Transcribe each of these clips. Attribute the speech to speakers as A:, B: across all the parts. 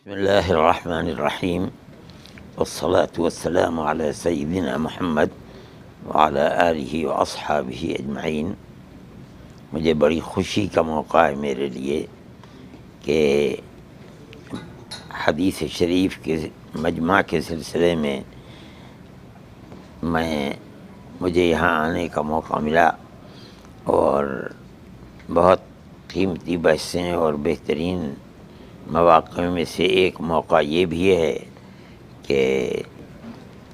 A: بسم اللہ الرحمن الرحیم والصلاة والسلام علی سیدنا محمد وعلی آلہ واصحابہ اجمعین۔ مجھے بڑی خوشی کا موقع ہے میرے لیے کہ حدیث شریف کے مجمع کے سلسلے میں مجھے یہاں آنے کا موقع ملا، اور بہت قیمتی بحثیں اور بہترین مواقع میں سے ایک موقع یہ بھی ہے کہ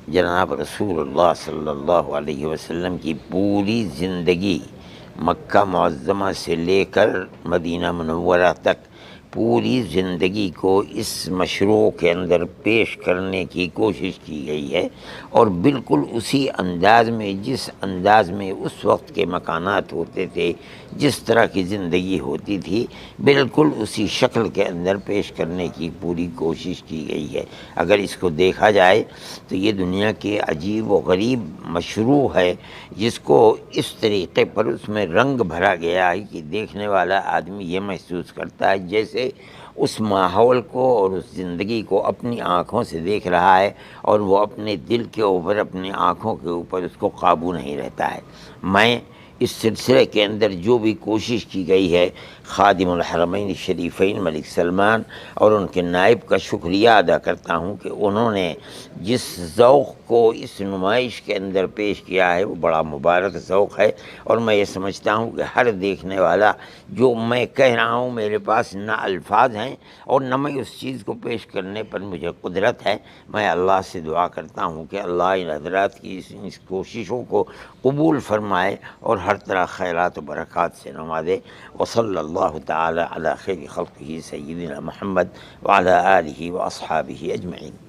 A: جناب رسول اللہ صلی اللہ علیہ وسلم کی پوری زندگی مکہ معظمہ سے لے کر مدینہ منورہ تک پوری زندگی کو اس مشروع کے اندر پیش کرنے کی کوشش کی گئی ہے، اور بالکل اسی انداز میں جس انداز میں اس وقت کے مکانات ہوتے تھے، جس طرح کی زندگی ہوتی تھی، بالکل اسی شکل کے اندر پیش کرنے کی پوری کوشش کی گئی ہے۔ اگر اس کو دیکھا جائے تو یہ دنیا کی عجیب و غریب مشروع ہے، جس کو اس طریقے پر اس میں رنگ بھرا گیا ہے کہ دیکھنے والا آدمی یہ محسوس کرتا ہے جیسے اس ماحول کو اور اس زندگی کو اپنی آنکھوں سے دیکھ رہا ہے، اور وہ اپنے دل کے اوپر، اپنی آنکھوں کے اوپر اس کو قابو نہیں رہتا ہے۔ میں اس سلسلے کے اندر جو بھی کوشش کی گئی ہے، خادم الحرمین شریفین ملک سلمان اور ان کے نائب کا شکریہ ادا کرتا ہوں کہ انہوں نے جس ذوق کو اس نمائش کے اندر پیش کیا ہے وہ بڑا مبارک ذوق ہے، اور میں یہ سمجھتا ہوں کہ ہر دیکھنے والا، جو میں کہہ رہا ہوں میرے پاس نہ الفاظ ہیں اور نہ میں اس چیز کو پیش کرنے پر مجھے قدرت ہے، میں اللہ سے دعا کرتا ہوں کہ اللہ ان حضرات کی اس کوششوں کو قبول فرمائے اور ہر طرح خیرات و برکات سے نوازے۔ وصلی اللہ تعالی علی خیر خلقہ سیدنا محمد وعلی آلہ واصحابہ اجمعین۔